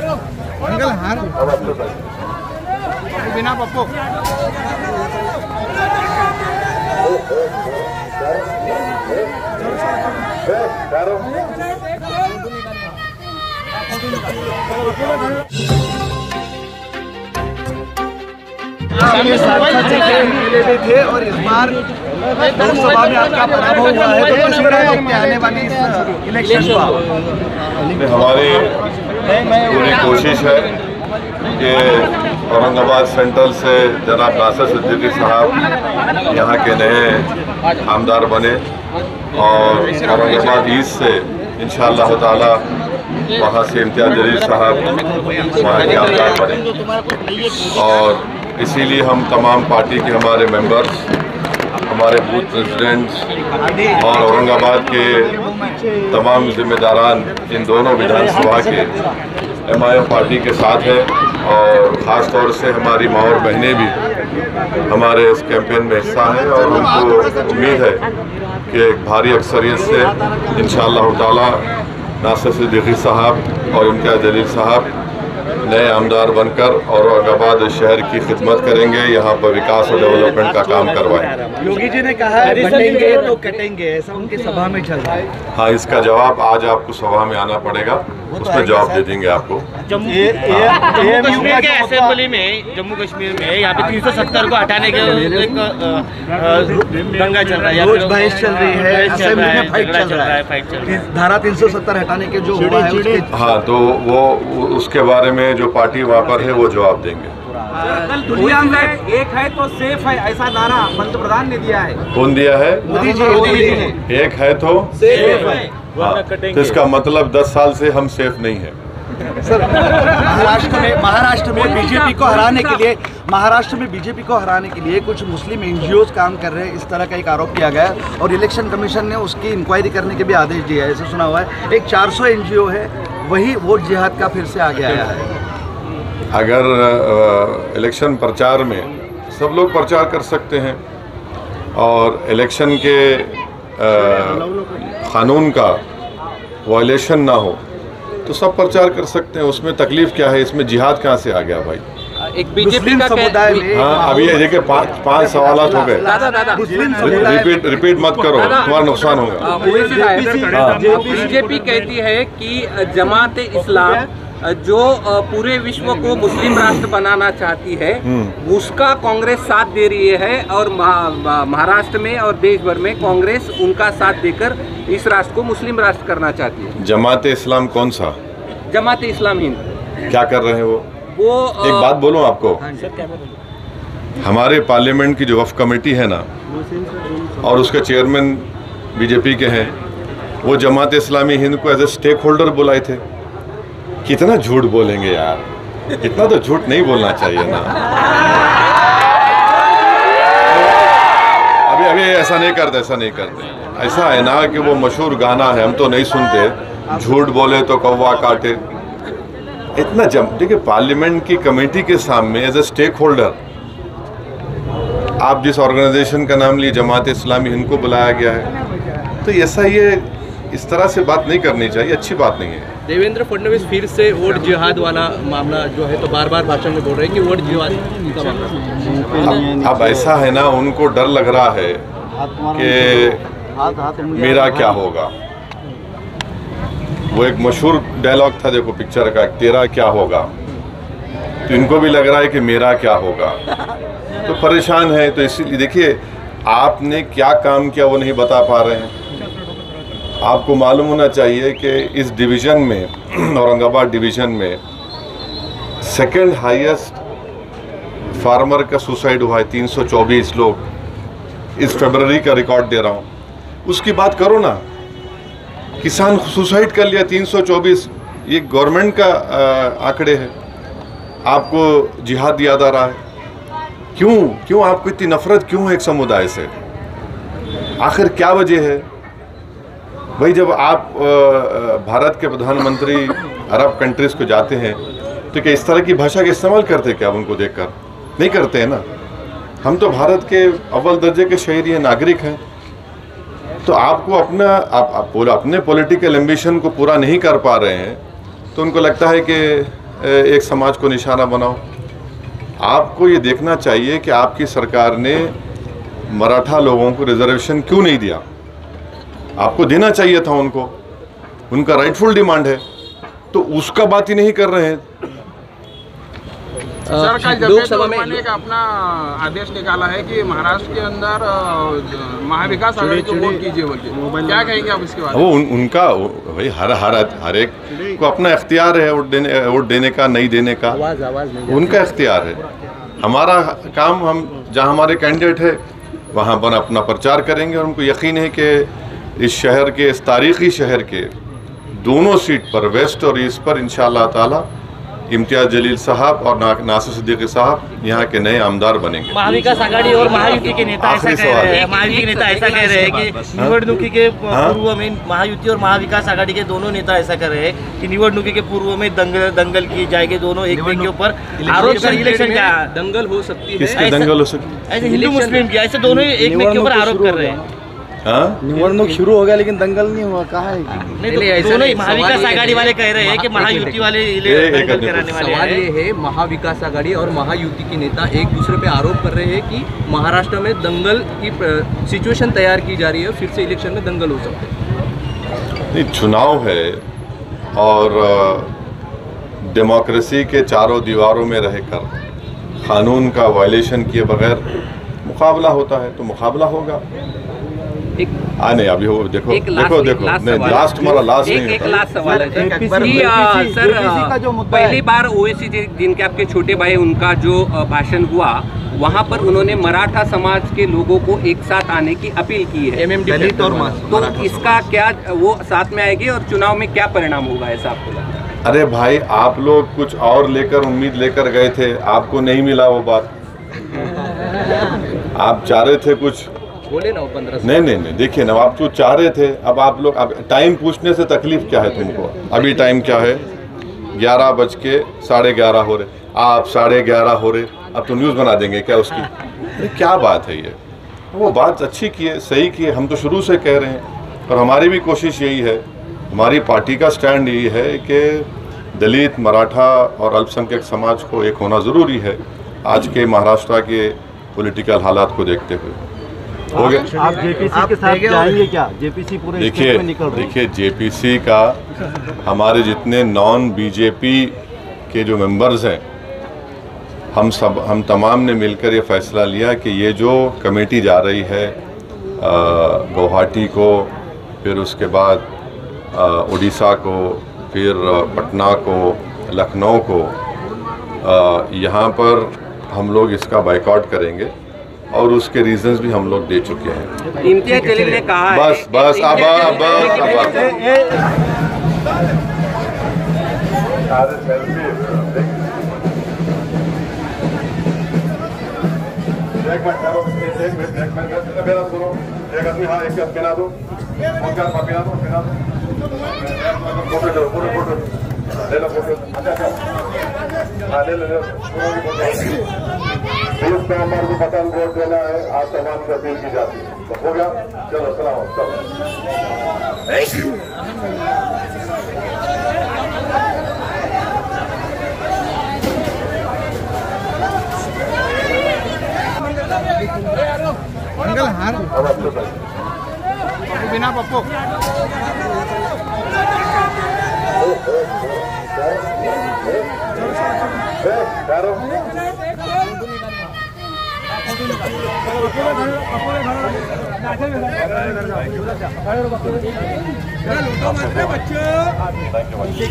Uncle हार बिना पप्पू थे और इस बार लोकसभा में आपका पराभव हुआ है, तो किस तरह देखते आने वाली इस इलेक्शन को? हमारी पूरी कोशिश है कि औरंगाबाद सेंट्रल से जनाब नासिर सिद्दीकी साहब यहाँ के नए आमदार बने और औरंगाबाद ईस्ट से इंशाअल्लाह ताला वहाँ से इम्तियाज़ जलील साहब वहाँ के आमदार बने। और इसीलिए हम तमाम पार्टी के हमारे मेंबर्स, हमारे बूथ प्रेसिडेंट्स और औरंगाबाद के तमाम जिम्मेदारान इन दोनों विधानसभा के MIM पार्टी के साथ है और ख़ास तौर से हमारी माँ और बहनें भी हमारे इस कैंपेन में हिस्सा हैं और हमको उम्मीद है कि एक भारी अक्सरियत से इंशाअल्लाह ताला नासिर सिद्दीकी साहब और इम्तियाज़ जलील साहब नए आमदार बनकर औरंगाबाद शहर की खिदमत करेंगे, यहाँ पर विकास और डेवलपमेंट का काम करवाएं। योगी जी ने कहा है बटेंगे तो कटेंगे, ऐसा उनकी सभा में चल रहा है। हाँ, इसका जवाब आज आपको सभा में आना पड़ेगा, उसमें जवाब दे देंगे आपको। जम्मू कश्मीर के असेंबली में, जम्मू कश्मीर में यहाँ पे 370 को हटाने के एक दंगा चल रहा है, रोज बहस चल रही है, असेंबली में फाइट चल रहा है, धारा 370 हटाने के जो हुआ है। हाँ, तो वो उसके बारे में जो पार्टी वहाँ पर है वो जवाब देंगे। कल दुनिया में एक है तो सेफ है, ऐसा नारा पंतप्रधान ने दिया है। कौन दिया है? मोदी जी। एक है तो सेफ है। हाँ, तो इसका मतलब 10 साल से हम सेफ नहीं है। सर, महाराष्ट्र में बीजेपी को हराने के लिए कुछ मुस्लिम एनजीओ काम कर रहे हैं, इस तरह का एक आरोप किया गया और इलेक्शन कमीशन ने उसकी इंक्वायरी करने के भी आदेश दिया है, ऐसे सुना हुआ है। एक 400 एनजीओ है, वही वोट जिहाद का फिर से आगे आया है। अगर इलेक्शन प्रचार में सब लोग प्रचार कर सकते हैं और इलेक्शन के कानून का वायलेशन ना हो तो सब प्रचार कर सकते हैं, उसमें तकलीफ क्या है? इसमें जिहाद कहाँ से आ गया भाई? एक बीजेपी का समुदाय में। हाँ, अभी ये देखिए 5 सवालात हो गए। रिपीट मत करो, तुम्हारा नुकसान होगा। बीजेपी कहती है कि जमात इस्लाम जो पूरे विश्व को मुस्लिम राष्ट्र बनाना चाहती है उसका कांग्रेस साथ दे रही है और महाराष्ट्र में और देश भर में कांग्रेस उनका साथ देकर इस राष्ट्र को मुस्लिम राष्ट्र करना चाहती है। जमात इस्लाम कौन सा? जमात इस्लाम हिंद। क्या कर रहे हैं वो? एक बात बोलूं आपको, हमारे पार्लियामेंट की जो वफ़ कमेटी है ना और उसके चेयरमैन बीजेपी के हैं, वो जमात इस्लामी हिंद को एज ए स्टेक होल्डर बुलाए थे। कितना झूठ बोलेंगे यार, इतना तो झूठ नहीं बोलना चाहिए ना। अभी ऐसा नहीं करते। ऐसा है ना कि वो मशहूर गाना है, हम तो नहीं सुनते, झूठ बोले तो कौवा काटे। इतना देखिए, पार्लियामेंट की कमेटी के सामने एज ए स्टेक होल्डर आप जिस ऑर्गेनाइजेशन का नाम लिए जमात इस्लामी हिंद को बुलाया गया है, तो ऐसा ये इस तरह से बात नहीं करनी चाहिए, अच्छी बात नहीं है। देवेंद्र फडणवीस फिर से वोट जिहाद वाला मामला जो है तो बार बार भाषण में बोल रहे हैं कि वोट जिहाद का मामला। अब ऐसा है ना, उनको डर लग रहा है कि मेरा क्या होगा। वो एक मशहूर डायलॉग था, देखो पिक्चर का, तेरा क्या होगा, तो इनको भी लग रहा है कि मेरा क्या होगा, तो परेशान है। तो इसीलिए देखिए, आपने क्या काम किया वो नहीं बता पा रहे हैं। आपको मालूम होना चाहिए कि इस डिवीज़न में, औरंगाबाद डिवीज़न में सेकंड हाईएस्ट फार्मर का सुसाइड हुआ है, 324 लोग। इस फरवरी का रिकॉर्ड दे रहा हूँ, उसकी बात करो ना। किसान सुसाइड कर लिया 324, ये गवर्नमेंट का आंकड़े हैं। आपको जिहाद याद आ रहा है, क्यों आपको इतनी नफरत क्यों है एक समुदाय से? आखिर क्या वजह है भाई? जब आप भारत के प्रधानमंत्री अरब कंट्रीज़ को जाते हैं तो क्या इस तरह की भाषा का इस्तेमाल करते हैं क्या? आप उनको देखकर नहीं करते हैं ना। हम तो भारत के अव्वल दर्जे के शहरी हैं, नागरिक हैं। तो आपको अपने पॉलिटिकल एम्बिशन को पूरा नहीं कर पा रहे हैं तो उनको लगता है कि एक समाज को निशाना बनाओ। आपको ये देखना चाहिए कि आपकी सरकार ने मराठा लोगों को रिजर्वेशन क्यों नहीं दिया। आपको देना चाहिए था उनको, उनका राइटफुल डिमांड है, तो उसका बात ही नहीं कर रहे हैं। लोकसभा में का अपना आदेश निकाला है कि महाराष्ट्र के अंदर महाविकास आघाड़ी को वोट कीजिए बोल के, क्या कहेंगे आप इसके बारे में? वो उनका भाई हर एक को अपना इख्तियार है वोट देने का, नहीं देने का, उनका इख्तियार है। हमारा काम, हम जहाँ हमारे कैंडिडेट है वहाँ पर अपना प्रचार करेंगे और हमको यकीन है कि इस शहर के, इस तारीखी शहर के दोनों सीट पर, वेस्ट और ईस्ट पर, इंशाअल्लाह ताला इम्तियाज जलील साहब और नासिर सिद्दीकी साहब यहाँ के नए आमदार बनेंगे। महाविकास आघाड़ी और महायुति के नेता ऐसा कह रहे हैं, महायुति के नेता ऐसा कह रहे हैं कि निवडणुकी के पूर्व में महायुति और महाविकास आघाड़ी के दोनों नेता ऐसा कर रहे हैं कि निवडणुकी के पूर्व में दंगल की जाएगी, दोनों एक के ऊपर आरोप कर, इलेक्शन क्या दंगल हो सकती है, किसकी दंगल हो सकती है? ऐसे हिंदू मुस्लिम की, ऐसे दोनों एक के ऊपर आरोप कर रहे हैं। निवडणूक शुरू हो गया लेकिन दंगल नहीं हुआ, कहा है? नहीं, तो दोनों ही महाविकास आघाड़ी वाले कह रहे हैं कि महायुति वाले दंगल कराने वाले हैं। सवाल ये है, महाविकास आघाड़ी और महायुति के नेता एक दूसरे पे आरोप कर रहे हैं कि महाराष्ट्र में दंगल की सिचुएशन तैयार की जा रही है, फिर से इलेक्शन में दंगल हो सकते हैं। नहीं, चुनाव है और डेमोक्रेसी के चारों दीवारों में रहकर कानून का वायलेशन किए बगैर मुकाबला होता है, तो मुकाबला होगा। नहीं, अभी हो देखो एक लास्ट हमारा लास्ट नहीं एक लास्ट सवाल है सर, पहली बार ओवैसी जिनके आपके छोटे भाई, उनका जो भाषण हुआ वहाँ पर उन्होंने मराठा समाज के लोगों को एक साथ आने की अपील की है, दलित और तो इसका क्या वो साथ में आएगी और चुनाव में क्या परिणाम होगा, ऐसा आपको लगता है? अरे भाई, आप लोग कुछ और लेकर, उम्मीद लेकर गए थे, आपको नहीं मिला वो बात। आप चाह रहे थे कुछ, बोले ना 15 नहीं, देखिए ना, आप जो चाह रहे थे, अब आप लोग, अब टाइम पूछने से तकलीफ क्या है तुमको? अभी टाइम क्या है? 11 बज के 11:30 हो रहे, आप 11:30 हो रहे, अब तो न्यूज़ बना देंगे क्या उसकी? अरे क्या बात है ये? वो बात अच्छी की है, सही की है, हम तो शुरू से कह रहे हैं और हमारी भी कोशिश यही है, हमारी पार्टी का स्टैंड यही है कि दलित, मराठा और अल्पसंख्यक समाज को एक होना ज़रूरी है आज के महाराष्ट्र के पॉलिटिकल हालात को देखते हुए। हो गया। आप जेपीसी के साथ जाएंगे क्या? जेपीसी पूरे स्टेट में निकल रही है। देखिए, जेपीसी का हमारे जितने नॉन बीजेपी के जो मेंबर्स हैं, हम तमाम ने मिलकर ये फैसला लिया कि ये जो कमेटी जा रही है गुवाहाटी को, फिर उसके बाद उड़ीसा को, फिर पटना को, लखनऊ को, यहाँ पर हम लोग इसका बाइकआउट करेंगे और उसके रीजंस भी हम लोग दे चुके हैं। इम्तियाज जलील ने कहा है, बस एक मिनट मेरा सुनो, एक आदमी, हाँ, एक पहना दो, फोटो ले लो, फोटो। अच्छा, हाँ, ले लो, पुलिस को हमारे को पता वोट देना है, आज तमाम से अपील की जाती है, तो हो गया। चलो, सलाम, अंकल हार बिना पप्पू बच्चे